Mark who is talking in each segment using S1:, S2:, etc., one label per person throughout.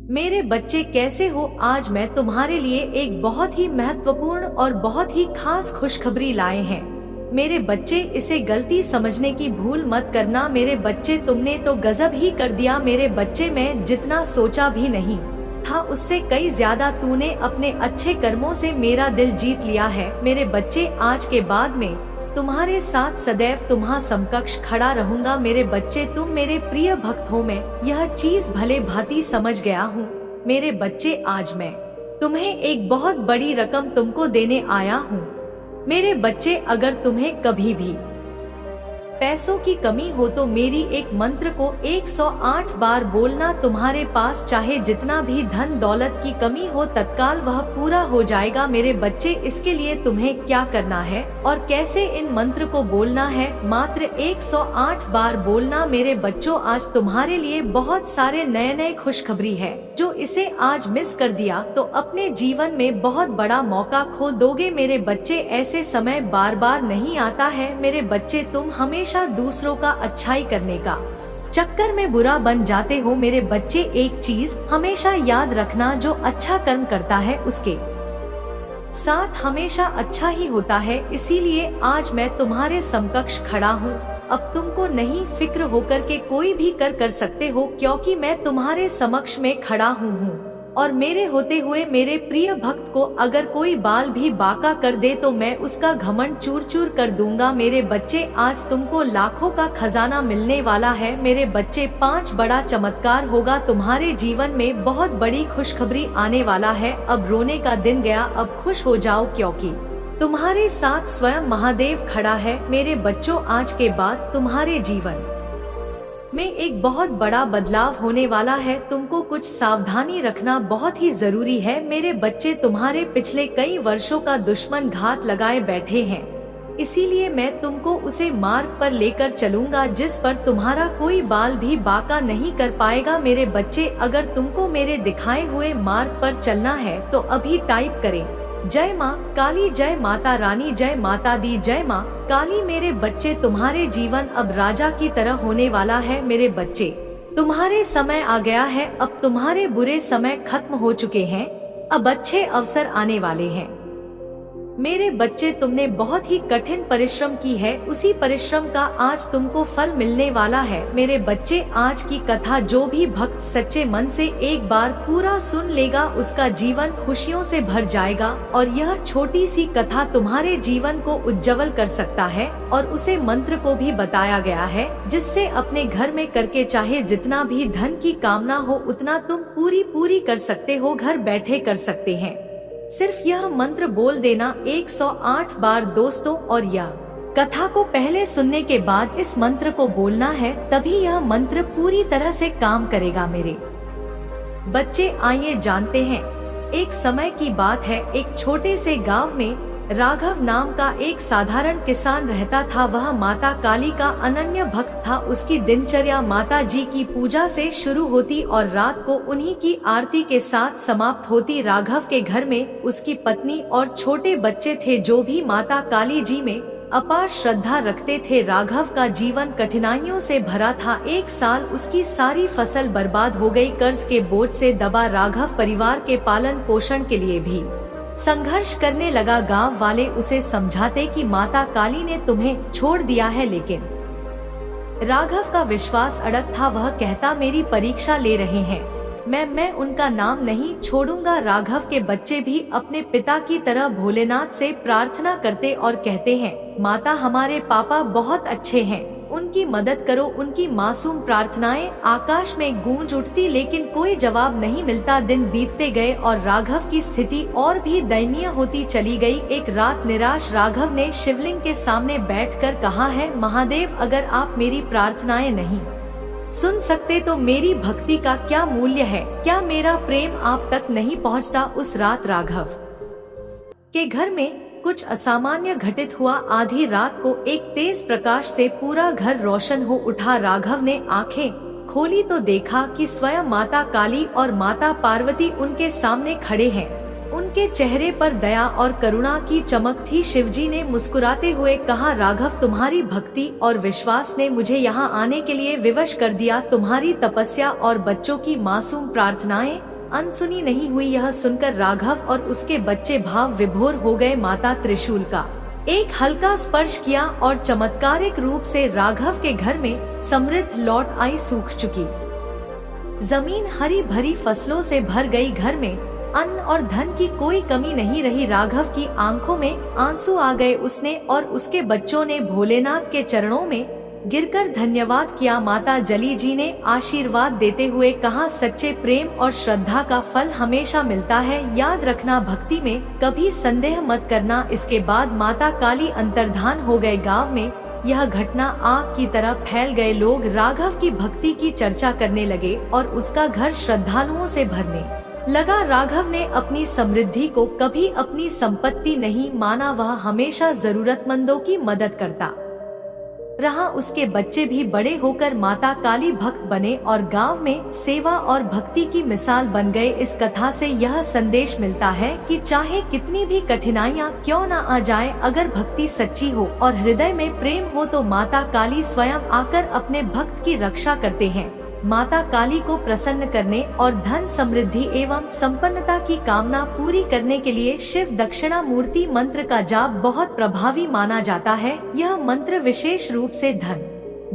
S1: मेरे बच्चे कैसे हो? आज मैं तुम्हारे लिए एक बहुत ही महत्वपूर्ण और बहुत ही खास खुशखबरी लाए हैं। मेरे बच्चे, इसे गलती समझने की भूल मत करना। मेरे बच्चे, तुमने तो गजब ही कर दिया। मेरे बच्चे, मैं जितना सोचा भी नहीं था उससे कई ज्यादा तूने अपने अच्छे कर्मों से मेरा दिल जीत लिया है। मेरे बच्चे, आज के बाद में तुम्हारे साथ सदैव तुम्हारा समकक्ष खड़ा रहूंगा। मेरे बच्चे, तुम मेरे प्रिय भक्त हो, मैं यह चीज भले भांति समझ गया हूँ। मेरे बच्चे, आज मैं तुम्हें एक बहुत बड़ी रकम तुमको देने आया हूँ। मेरे बच्चे, अगर तुम्हें कभी भी पैसों की कमी हो तो मेरी एक मंत्र को 108 बार बोलना। तुम्हारे पास चाहे जितना भी धन दौलत की कमी हो, तत्काल वह पूरा हो जाएगा। मेरे बच्चे, इसके लिए तुम्हें क्या करना है और कैसे इन मंत्र को बोलना है, मात्र 108 बार बोलना। मेरे बच्चों, आज तुम्हारे लिए बहुत सारे नए नए खुशखबरी है। जो इसे आज मिस कर दिया तो अपने जीवन में बहुत बड़ा मौका खो दोगे। मेरे बच्चे, ऐसे समय बार बार नहीं आता है। मेरे बच्चे, तुम हमेशा दूसरों का अच्छाई करने का चक्कर में बुरा बन जाते हो। मेरे बच्चे, एक चीज हमेशा याद रखना, जो अच्छा कर्म करता है उसके साथ हमेशा अच्छा ही होता है। इसीलिए आज मैं तुम्हारे समकक्ष खड़ा हूँ। अब तुमको नहीं फिक्र होकर के कोई भी कर सकते हो, क्योंकि मैं तुम्हारे समक्ष में खड़ा हूँ। और मेरे होते हुए मेरे प्रिय भक्त को अगर कोई बाल भी बांका कर दे तो मैं उसका घमंड चूर चूर कर दूंगा। मेरे बच्चे, आज तुमको लाखों का खजाना मिलने वाला है। मेरे बच्चे, 5 बड़ा चमत्कार होगा तुम्हारे जीवन में। बहुत बड़ी खुशखबरी आने वाला है। अब रोने का दिन गया, अब खुश हो जाओ, क्योंकि तुम्हारे साथ स्वयं महादेव खड़ा है। मेरे बच्चों, आज के बाद तुम्हारे जीवन में एक बहुत बड़ा बदलाव होने वाला है। तुमको कुछ सावधानी रखना बहुत ही जरूरी है। मेरे बच्चे, तुम्हारे पिछले कई वर्षों का दुश्मन घात लगाए बैठे हैं, इसीलिए मैं तुमको उसे मार्ग पर लेकर चलूंगा जिस पर तुम्हारा कोई बाल भी बांका नहीं कर पाएगा। मेरे बच्चे, अगर तुमको मेरे दिखाए हुए मार्ग पर चलना है तो अभी टाइप करें, जय माँ काली, जय माता रानी, जय माता दी, जय माँ काली। मेरे बच्चे, तुम्हारे जीवन अब राजा की तरह होने वाला है। मेरे बच्चे, तुम्हारे समय आ गया है। अब तुम्हारे बुरे समय खत्म हो चुके हैं, अब अच्छे अवसर आने वाले हैं। मेरे बच्चे, तुमने बहुत ही कठिन परिश्रम की है, उसी परिश्रम का आज तुमको फल मिलने वाला है। मेरे बच्चे, आज की कथा जो भी भक्त सच्चे मन से एक बार पूरा सुन लेगा उसका जीवन खुशियों से भर जाएगा। और यह छोटी सी कथा तुम्हारे जीवन को उज्जवल कर सकता है। और उसे मंत्र को भी बताया गया है, जिससे अपने घर में करके चाहे जितना भी धन की कामना हो उतना तुम पूरी कर सकते हो, घर बैठे कर सकते हैं। सिर्फ यह मंत्र बोल देना 108 बार दोस्तों, और यह कथा को पहले सुनने के बाद इस मंत्र को बोलना है, तभी यह मंत्र पूरी तरह से काम करेगा। मेरे बच्चे, आइए जानते हैं। एक समय की बात है, एक छोटे से गांव में राघव नाम का एक साधारण किसान रहता था। वह माता काली का अनन्य भक्त था। उसकी दिनचर्या माता जी की पूजा से शुरू होती और रात को उन्हीं की आरती के साथ समाप्त होती। राघव के घर में उसकी पत्नी और छोटे बच्चे थे जो भी माता काली जी में अपार श्रद्धा रखते थे। राघव का जीवन कठिनाइयों से भरा था। एक साल उसकी सारी फसल बर्बाद हो गई। कर्ज के बोझ से दबा राघव परिवार के पालन पोषण के लिए भी संघर्ष करने लगा। गांव वाले उसे समझाते कि माता काली ने तुम्हें छोड़ दिया है, लेकिन राघव का विश्वास अड़ग था। वह कहता, मेरी परीक्षा ले रहे हैं, मैं उनका नाम नहीं छोड़ूंगा। राघव के बच्चे भी अपने पिता की तरह भोलेनाथ से प्रार्थना करते और कहते हैं, माता हमारे पापा बहुत अच्छे हैं, उनकी मदद करो। उनकी मासूम प्रार्थनाएं आकाश में गूंज उठती, लेकिन कोई जवाब नहीं मिलता। दिन बीतते गए और राघव की स्थिति और भी दयनीय होती चली गई। एक रात निराश राघव ने शिवलिंग के सामने बैठकर कहा है, महादेव, अगर आप मेरी प्रार्थनाएं नहीं सुन सकते तो मेरी भक्ति का क्या मूल्य है? क्या मेरा प्रेम आप तक नहीं पहुंचता? उस रात राघव के घर में कुछ असामान्य घटित हुआ। आधी रात को एक तेज प्रकाश से पूरा घर रोशन हो उठा। राघव ने आंखें खोली तो देखा कि स्वयं माता काली और माता पार्वती उनके सामने खड़े हैं। उनके चेहरे पर दया और करुणा की चमक थी। शिवजी ने मुस्कुराते हुए कहा, राघव, तुम्हारी भक्ति और विश्वास ने मुझे यहाँ आने के लिए विवश कर दिया। तुम्हारी तपस्या और बच्चों की मासूम प्रार्थनाएं अनसुनी नहीं हुई। यह सुनकर राघव और उसके बच्चे भाव विभोर हो गए। माता त्रिशूल का एक हल्का स्पर्श किया और चमत्कारिक रूप से राघव के घर में समृद्ध लौट आई। सूख चुकी जमीन हरी भरी फसलों से भर गई। घर में अन्न और धन की कोई कमी नहीं रही। राघव की आंखों में आंसू आ गए। उसने और उसके बच्चों ने भोलेनाथ के चरणों में गिरकर धन्यवाद किया। माता जली जी ने आशीर्वाद देते हुए कहा, सच्चे प्रेम और श्रद्धा का फल हमेशा मिलता है। याद रखना, भक्ति में कभी संदेह मत करना। इसके बाद माता काली अंतर्धान हो गए। गांव में यह घटना आग की तरह फैल गए। लोग राघव की भक्ति की चर्चा करने लगे और उसका घर श्रद्धालुओं से भरने लगा। राघव ने अपनी समृद्धि को कभी अपनी संपत्ति नहीं माना। वह हमेशा जरूरतमंदों की मदद करता रहा। उसके बच्चे भी बड़े होकर माता काली भक्त बने और गांव में सेवा और भक्ति की मिसाल बन गए। इस कथा से यह संदेश मिलता है कि चाहे कितनी भी कठिनाइयां क्यों न आ जाए, अगर भक्ति सच्ची हो और हृदय में प्रेम हो तो माता काली स्वयं आकर अपने भक्त की रक्षा करते हैं। माता काली को प्रसन्न करने और धन समृद्धि एवं संपन्नता की कामना पूरी करने के लिए शिव दक्षिणा मूर्ति मंत्र का जाप बहुत प्रभावी माना जाता है। यह मंत्र विशेष रूप से धन,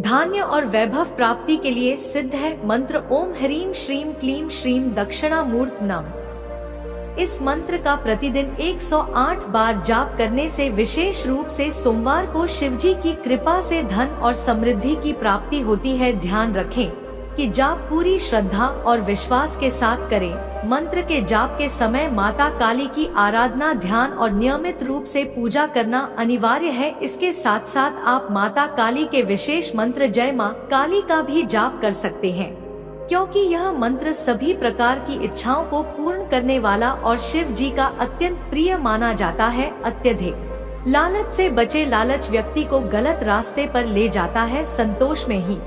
S1: धान्य और वैभव प्राप्ति के लिए सिद्ध है। मंत्र ओम ह्रीं श्रीं क्लीं श्रीं दक्षिणा मूर्त नम। इस मंत्र का प्रतिदिन 108 बार जाप करने से विशेष रूप से सोमवार को शिवजी की कृपा से धन और समृद्धि की प्राप्ति होती है। ध्यान रखें कि जाप पूरी श्रद्धा और विश्वास के साथ करें। मंत्र के जाप के समय माता काली की आराधना, ध्यान और नियमित रूप से पूजा करना अनिवार्य है। इसके साथ साथ आप माता काली के विशेष मंत्र जय मां काली का भी जाप कर सकते हैं, क्योंकि यह मंत्र सभी प्रकार की इच्छाओं को पूर्ण करने वाला और शिव जी का अत्यंत प्रिय माना जाता है। अत्यधिक लालच से बचे। लालच व्यक्ति को गलत रास्ते पर ले जाता है। संतोष में ही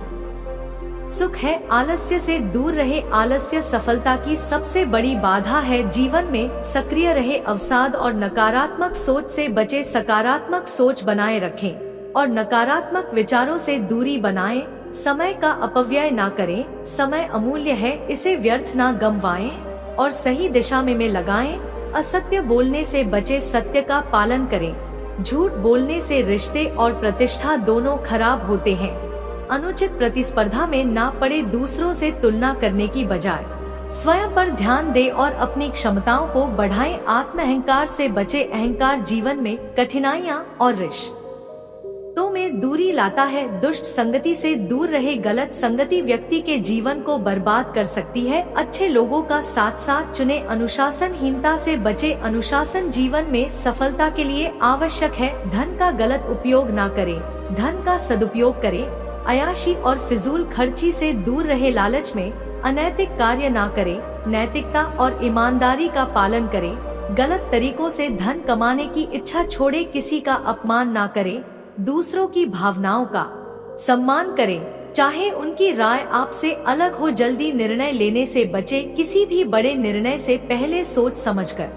S1: सुख है। आलस्य से दूर रहे। आलस्य सफलता की सबसे बड़ी बाधा है। जीवन में सक्रिय रहे। अवसाद और नकारात्मक सोच से बचे। सकारात्मक सोच बनाए रखें और नकारात्मक विचारों से दूरी बनाएं। समय का अपव्यय ना करें। समय अमूल्य है, इसे व्यर्थ ना गंवाएं और सही दिशा में लगाएं। असत्य बोलने से बचे। सत्य का पालन करें। झूठ बोलने से रिश्ते और प्रतिष्ठा दोनों खराब होते हैं। अनुचित प्रतिस्पर्धा में ना पड़े। दूसरों से तुलना करने की बजाय स्वयं पर ध्यान दे और अपनी क्षमताओं को बढ़ाएं। आत्म अहंकार से बचे। अहंकार जीवन में कठिनाइयां और रिश्तों में दूरी लाता है। दुष्ट संगति से दूर रहे। गलत संगति व्यक्ति के जीवन को बर्बाद कर सकती है। अच्छे लोगों का साथ साथ चुने। अनुशासनहीनता से बचे। अनुशासन जीवन में सफलता के लिए आवश्यक है। धन का गलत उपयोग ना करें, धन का सदुपयोग करें। अयाशी और फिजूल खर्ची से दूर रहे। लालच में अनैतिक कार्य ना करें। नैतिकता और ईमानदारी का पालन करें। गलत तरीकों से धन कमाने की इच्छा छोड़े। किसी का अपमान ना करें। दूसरों की भावनाओं का सम्मान करें, चाहे उनकी राय आपसे अलग हो। जल्दी निर्णय लेने से बचे। किसी भी बड़े निर्णय से पहले सोच समझकर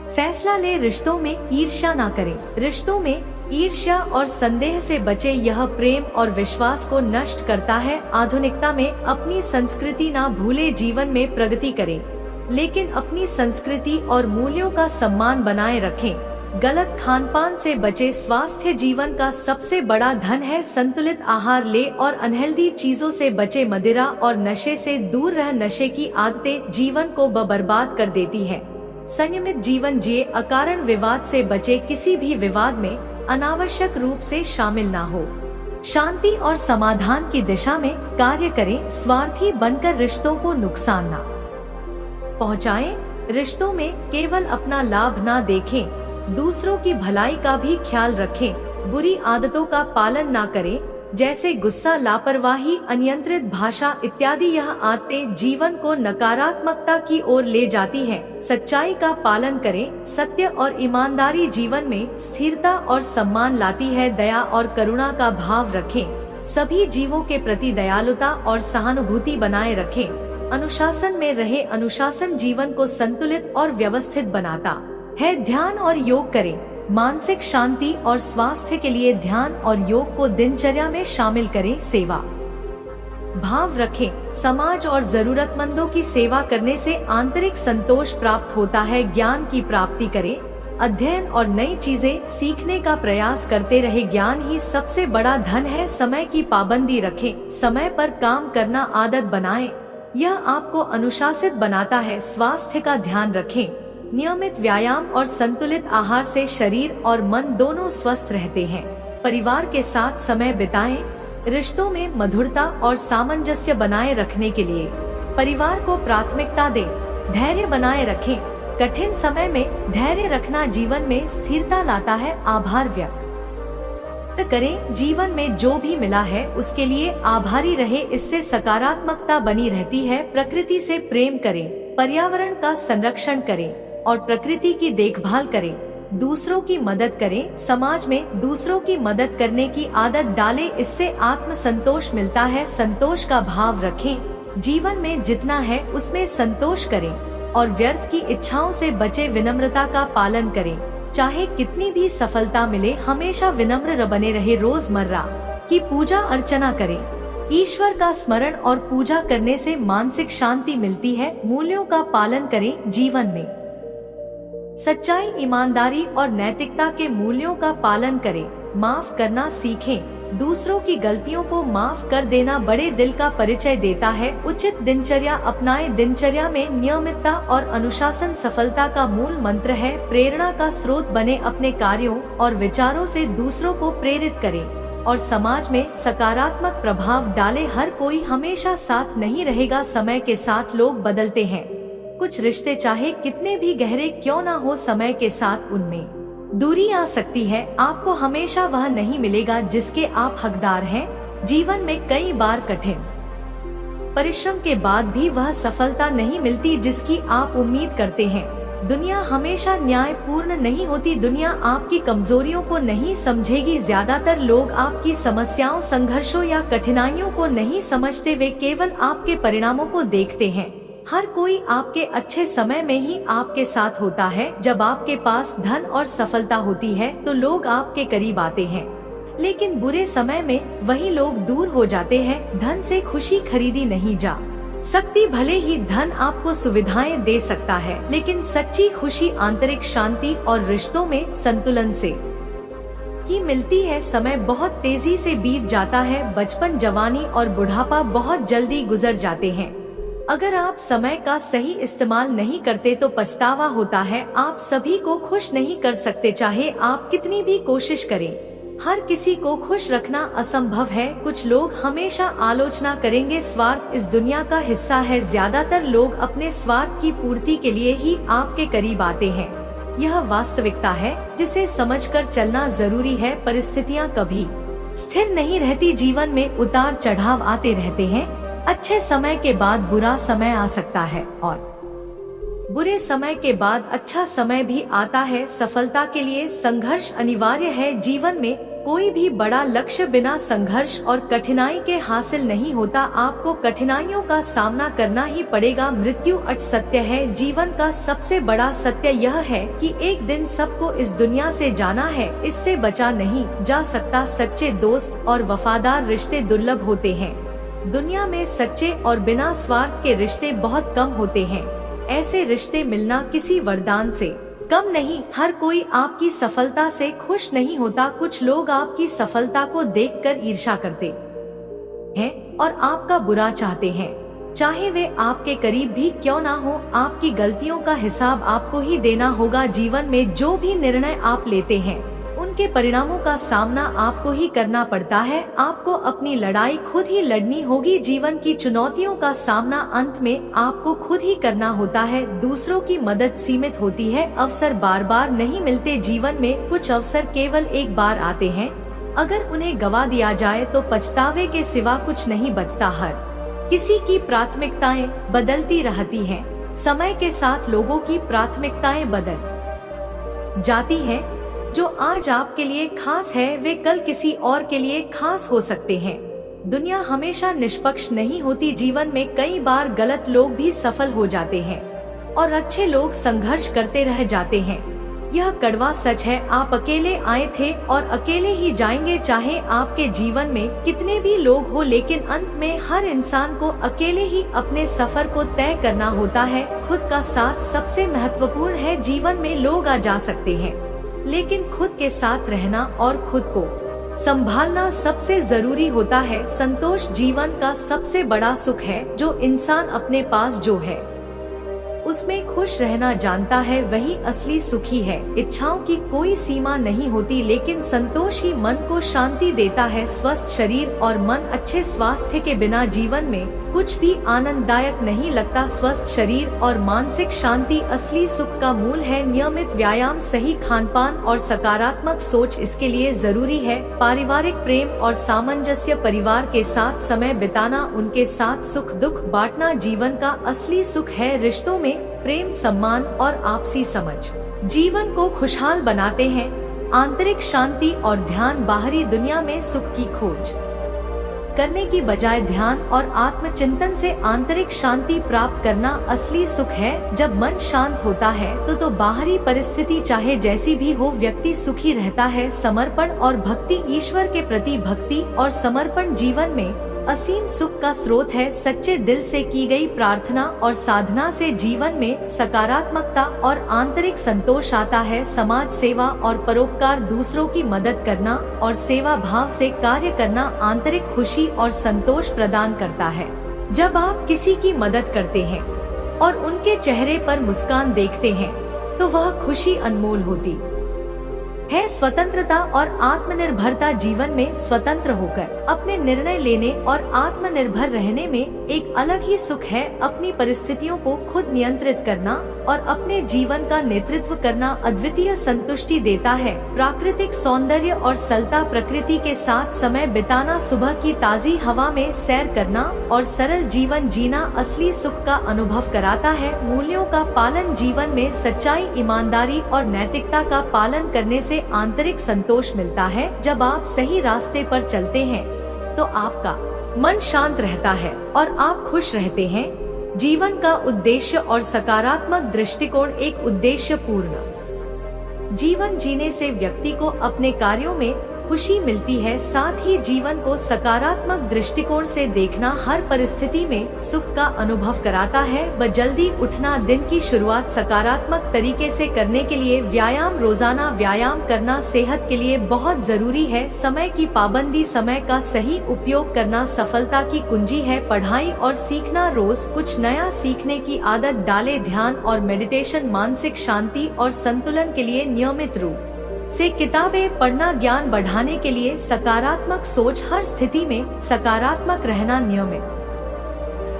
S1: फैसला ले। रिश्तों में ईर्ष्या ना करें। रिश्तों में ईर्ष्या और संदेह से बचे। यह प्रेम और विश्वास को नष्ट करता है। आधुनिकता में अपनी संस्कृति ना भूले। जीवन में प्रगति करें, लेकिन अपनी संस्कृति और मूल्यों का सम्मान बनाए रखें। गलत खानपान से बचे। स्वास्थ्य जीवन का सबसे बड़ा धन है। संतुलित आहार ले और अनहेल्दी चीजों से बचे। मदिरा और नशे से दूर रह। नशे की आदतें जीवन को बर्बाद कर देती है। संयमित जीवन जिए। अकारण विवाद से बचे। किसी भी विवाद में अनावश्यक रूप से शामिल ना हो। शांति और समाधान की दिशा में कार्य करें। स्वार्थी बनकर रिश्तों को नुकसान ना पहुंचाएं। रिश्तों में केवल अपना लाभ ना देखें, दूसरों की भलाई का भी ख्याल रखें। बुरी आदतों का पालन ना करें, जैसे गुस्सा, लापरवाही, अनियंत्रित भाषा इत्यादि। यह आदतें जीवन को नकारात्मकता की ओर ले जाती हैं। सच्चाई का पालन करें। सत्य और ईमानदारी जीवन में स्थिरता और सम्मान लाती है। दया और करुणा का भाव रखें। सभी जीवों के प्रति दयालुता और सहानुभूति बनाए रखें। अनुशासन में रहे। अनुशासन जीवन को संतुलित और व्यवस्थित बनाता है। ध्यान और योग करें। मानसिक शांति और स्वास्थ्य के लिए ध्यान और योग को दिनचर्या में शामिल करें। सेवा भाव रखें। समाज और जरूरतमंदों की सेवा करने से आंतरिक संतोष प्राप्त होता है। ज्ञान की प्राप्ति करें, अध्ययन और नई चीजें सीखने का प्रयास करते रहे। ज्ञान ही सबसे बड़ा धन है। समय की पाबंदी रखें, समय पर काम करना आदत बनाएं। यह आपको अनुशासित बनाता है। स्वास्थ्य का ध्यान रखें, नियमित व्यायाम और संतुलित आहार से शरीर और मन दोनों स्वस्थ रहते हैं। परिवार के साथ समय बिताएं, रिश्तों में मधुरता और सामंजस्य बनाए रखने के लिए परिवार को प्राथमिकता दें। धैर्य बनाए रखें, कठिन समय में धैर्य रखना जीवन में स्थिरता लाता है। आभार व्यक्त करें, जीवन में जो भी मिला है उसके लिए आभारी रहे, इससे सकारात्मकता बनी रहती है। प्रकृति से प्रेम करें, पर्यावरण का संरक्षण करें और प्रकृति की देखभाल करें। दूसरों की मदद करें, समाज में दूसरों की मदद करने की आदत डालें, इससे आत्म संतोष मिलता है। संतोष का भाव रखें, जीवन में जितना है उसमें संतोष करें और व्यर्थ की इच्छाओं से बचे। विनम्रता का पालन करें, चाहे कितनी भी सफलता मिले हमेशा विनम्र बने रहे। रोजमर्रा की पूजा अर्चना करें, ईश्वर का स्मरण और पूजा करने से मानसिक शांति मिलती है। मूल्यों का पालन करें, जीवन में सच्चाई, ईमानदारी और नैतिकता के मूल्यों का पालन करें। माफ करना सीखें, दूसरों की गलतियों को माफ कर देना बड़े दिल का परिचय देता है। उचित दिनचर्या अपनाएं, दिनचर्या में नियमितता और अनुशासन सफलता का मूल मंत्र है। प्रेरणा का स्रोत बने, अपने कार्यों और विचारों से दूसरों को प्रेरित करें और समाज में सकारात्मक प्रभाव डालें। हर कोई हमेशा साथ नहीं रहेगा, समय के साथ लोग बदलते हैं। कुछ रिश्ते चाहे कितने भी गहरे क्यों ना हो, समय के साथ उनमें दूरी आ सकती है। आपको हमेशा वह नहीं मिलेगा जिसके आप हकदार हैं। जीवन में कई बार कठिन परिश्रम के बाद भी वह सफलता नहीं मिलती जिसकी आप उम्मीद करते हैं। दुनिया हमेशा न्यायपूर्ण नहीं होती। दुनिया आपकी कमजोरियों को नहीं समझेगी। ज्यादातर लोग आपकी समस्याओं, संघर्षों या कठिनाइयों को नहीं समझते, वे केवल आपके परिणामों को देखते हैं। हर कोई आपके अच्छे समय में ही आपके साथ होता है। जब आपके पास धन और सफलता होती है तो लोग आपके करीब आते हैं, लेकिन बुरे समय में वही लोग दूर हो जाते हैं। धन से खुशी खरीदी नहीं जा सकती। भले ही धन आपको सुविधाएं दे सकता है, लेकिन सच्ची खुशी आंतरिक शांति और रिश्तों में संतुलन से ही मिलती है। समय बहुत तेजी से बीत जाता है। बचपन, जवानी और बुढ़ापा बहुत जल्दी गुजर जाते हैं। अगर आप समय का सही इस्तेमाल नहीं करते तो पछतावा होता है। आप सभी को खुश नहीं कर सकते, चाहे आप कितनी भी कोशिश करें। हर किसी को खुश रखना असंभव है। कुछ लोग हमेशा आलोचना करेंगे। स्वार्थ इस दुनिया का हिस्सा है। ज्यादातर लोग अपने स्वार्थ की पूर्ति के लिए ही आपके करीब आते हैं। यह वास्तविकता है जिसे समझकर चलना जरूरी है। परिस्थितियाँ कभी स्थिर नहीं रहती, जीवन में उतार चढ़ाव आते रहते हैं। अच्छे समय के बाद बुरा समय आ सकता है और बुरे समय के बाद अच्छा समय भी आता है। सफलता के लिए संघर्ष अनिवार्य है। जीवन में कोई भी बड़ा लक्ष्य बिना संघर्ष और कठिनाई के हासिल नहीं होता। आपको कठिनाइयों का सामना करना ही पड़ेगा। मृत्यु अट सत्य है। जीवन का सबसे बड़ा सत्य यह है कि एक दिन सबको इस दुनिया से जाना है, इससे बचा नहीं जा सकता। सच्चे दोस्त और वफादार रिश्ते दुर्लभ होते हैं। दुनिया में सच्चे और बिना स्वार्थ के रिश्ते बहुत कम होते हैं। ऐसे रिश्ते मिलना किसी वरदान से कम नहीं। हर कोई आपकी सफलता से खुश नहीं होता। कुछ लोग आपकी सफलता को देखकर ईर्ष्या करते हैं और आपका बुरा चाहते हैं, चाहे वे आपके करीब भी क्यों ना हो। आपकी गलतियों का हिसाब आपको ही देना होगा। जीवन में जो भी निर्णय आप लेते हैं उनके परिणामों का सामना आपको ही करना पड़ता है। आपको अपनी लड़ाई खुद ही लड़नी होगी। जीवन की चुनौतियों का सामना अंत में आपको खुद ही करना होता है। दूसरों की मदद सीमित होती है, अवसर बार बार नहीं मिलते। जीवन में कुछ अवसर केवल एक बार आते हैं। अगर उन्हें गवा दिया जाए तो पछतावे के सिवा कुछ नहीं बचता। हर किसी की प्राथमिकताएं बदलती रहती हैं। समय के साथ लोगों की प्राथमिकताएं बदल जाती हैं। जो आज आपके लिए खास है वे कल किसी और के लिए खास हो सकते हैं। दुनिया हमेशा निष्पक्ष नहीं होती। जीवन में कई बार गलत लोग भी सफल हो जाते हैं और अच्छे लोग संघर्ष करते रह जाते हैं। यह कड़वा सच है, आप अकेले आए थे और अकेले ही जाएंगे, चाहे आपके जीवन में कितने भी लोग हो, लेकिन अंत में हर इंसान को अकेले ही अपने सफर को तय करना होता है। खुद का साथ सबसे महत्वपूर्ण है। जीवन में लोग आ जा सकते हैं, लेकिन खुद के साथ रहना और खुद को संभालना सबसे जरूरी होता है। संतोष जीवन का सबसे बड़ा सुख है। जो इंसान अपने पास जो है उसमें खुश रहना जानता है, वही असली सुखी है। इच्छाओं की कोई सीमा नहीं होती, लेकिन संतोष ही मन को शांति देता है। स्वस्थ शरीर और मन अच्छे स्वास्थ्य के बिना जीवन में कुछ भी आनंददायक नहीं लगता। स्वस्थ शरीर और मानसिक शांति असली सुख का मूल है। नियमित व्यायाम, सही खानपान और सकारात्मक सोच इसके लिए जरूरी है। पारिवारिक प्रेम और सामंजस्य, परिवार के साथ समय बिताना, उनके साथ सुख दुख बांटना जीवन का असली सुख है। रिश्तों में प्रेम, सम्मान और आपसी समझ जीवन को खुशहाल बनाते हैं। आंतरिक शांति और ध्यान, बाहरी दुनिया में सुख की खोज करने की बजाय ध्यान और आत्मचिंतन से आंतरिक शांति प्राप्त करना असली सुख है। जब मन शांत होता है तो बाहरी परिस्थिति चाहे जैसी भी हो, व्यक्ति सुखी रहता है। समर्पण और भक्ति, ईश्वर के प्रति भक्ति और समर्पण जीवन में असीम सुख का स्रोत है। सच्चे दिल से की गई प्रार्थना और साधना से जीवन में सकारात्मकता और आंतरिक संतोष आता है। समाज सेवा और परोपकार, दूसरों की मदद करना और सेवा भाव से कार्य करना आंतरिक खुशी और संतोष प्रदान करता है। जब आप किसी की मदद करते हैं और उनके चेहरे पर मुस्कान देखते हैं तो वह खुशी अनमोल होती है। स्वतंत्रता और आत्मनिर्भरता, जीवन में स्वतंत्र होकर अपने निर्णय लेने और आत्मनिर्भर रहने में एक अलग ही सुख है। अपनी परिस्थितियों को खुद नियंत्रित करना और अपने जीवन का नेतृत्व करना अद्वितीय संतुष्टि देता है। प्राकृतिक सौंदर्य और सरलता, प्रकृति के साथ समय बिताना, सुबह की ताजी हवा में सैर करना और सरल जीवन जीना असली सुख का अनुभव कराता है। मूल्यों का पालन, जीवन में सच्चाई, ईमानदारी और नैतिकता का पालन करने से आंतरिक संतोष मिलता है। जब आप सही रास्ते पर चलते हैं तो आपका मन शांत रहता है और आप खुश रहते हैं। जीवन का उद्देश्य और सकारात्मक दृष्टिकोण, एक उद्देश्य पूर्ण जीवन जीने से व्यक्ति को अपने कार्यों में खुशी मिलती है। साथ ही जीवन को सकारात्मक दृष्टिकोण से देखना हर परिस्थिति में सुख का अनुभव कराता है। जल्दी उठना, दिन की शुरुआत सकारात्मक तरीके से करने के लिए व्यायाम, रोजाना व्यायाम करना सेहत के लिए बहुत जरूरी है। समय की पाबंदी, समय का सही उपयोग करना सफलता की कुंजी है। पढ़ाई और सीखना, रोज कुछ नया सीखने की आदत डाले। ध्यान और मेडिटेशन मानसिक शांति और संतुलन के लिए नियमित रूप से किताबें पढ़ना, ज्ञान बढ़ाने के लिए सकारात्मक सोच, हर स्थिति में सकारात्मक रहना। नियमित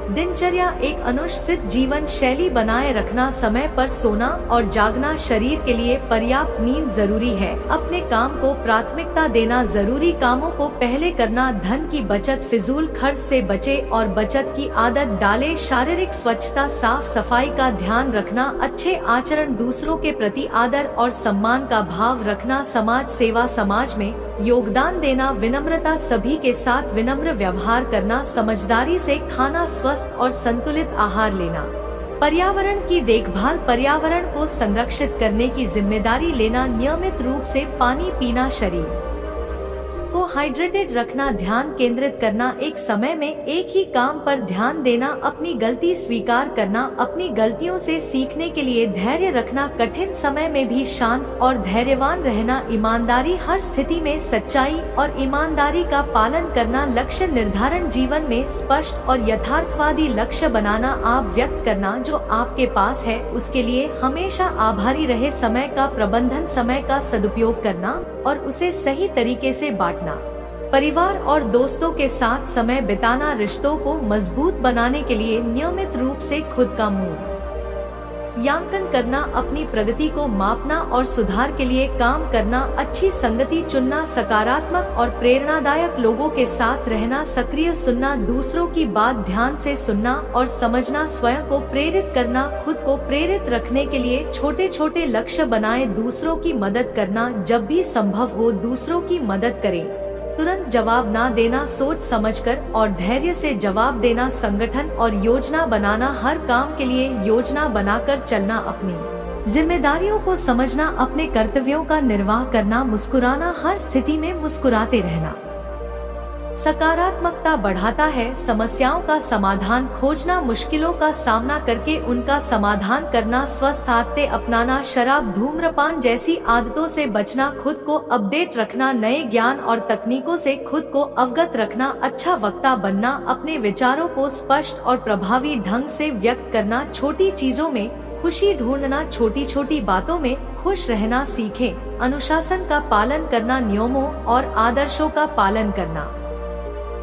S1: दिनचर्या, एक अनुशासित जीवन शैली बनाए रखना, समय पर सोना और जागना, शरीर के लिए पर्याप्त नींद जरूरी है। अपने काम को प्राथमिकता देना, जरूरी कामों को पहले करना। धन की बचत, फिजूल खर्च से बचे और बचत की आदत डाले। शारीरिक स्वच्छता, साफ सफाई का ध्यान रखना, अच्छे आचरण, दूसरों के प्रति आदर और सम्मान का भाव रखना। समाज सेवा, समाज में योगदान देना। विनम्रता, सभी के साथ विनम्र व्यवहार करना। समझदारी से खाना, स्वस्थ और संतुलित आहार लेना। पर्यावरण की देखभाल, पर्यावरण को संरक्षित करने की जिम्मेदारी लेना। नियमित रूप से पानी पीना, शरीर को हाइड्रेटेड रखना, ध्यान केंद्रित करना, एक समय में एक ही काम पर ध्यान देना। अपनी गलती स्वीकार करना, अपनी गलतियों से सीखने के लिए धैर्य रखना। कठिन समय में भी शांत और धैर्यवान रहना। ईमानदारी, हर स्थिति में सच्चाई और ईमानदारी का पालन करना। लक्ष्य निर्धारण, जीवन में स्पष्ट और यथार्थवादी लक्ष्य बनाना। आप व्यक्त करना जो आपके पास है उसके लिए हमेशा आभारी रहे। समय का प्रबंधन, समय का सदुपयोग करना और उसे सही तरीके से बांटना। परिवार और दोस्तों के साथ समय बिताना, रिश्तों को मजबूत बनाने के लिए नियमित रूप से खुद का मूल्यांकन करना। अपनी प्रगति को मापना और सुधार के लिए काम करना। अच्छी संगति चुनना, सकारात्मक और प्रेरणादायक लोगों के साथ रहना। सक्रिय सुनना, दूसरों की बात ध्यान से सुनना और समझना। स्वयं को प्रेरित करना, खुद को प्रेरित रखने के लिए छोटे छोटे लक्ष्य बनाएं। दूसरों की मदद करना, जब भी संभव हो दूसरों की मदद करें। तुरंत जवाब ना देना, सोच समझकर और धैर्य से जवाब देना। संगठन और योजना बनाना, हर काम के लिए योजना बनाकर चलना। अपनी जिम्मेदारियों को समझना, अपने कर्तव्यों का निर्वाह करना, मुस्कुराना, हर स्थिति में मुस्कुराते रहना सकारात्मकता बढ़ाता है। समस्याओं का समाधान खोजना, मुश्किलों का सामना करके उनका समाधान करना, स्वस्थ आदतें अपनाना, शराब, धूम्रपान जैसी आदतों से बचना, खुद को अपडेट रखना, नए ज्ञान और तकनीकों से खुद को अवगत रखना, अच्छा वक्ता बनना, अपने विचारों को स्पष्ट और प्रभावी ढंग से व्यक्त करना, छोटी चीजों में खुशी ढूंढना, छोटी छोटी बातों में खुश रहना सीखें, अनुशासन का पालन करना, नियमों और आदर्शों का पालन करना।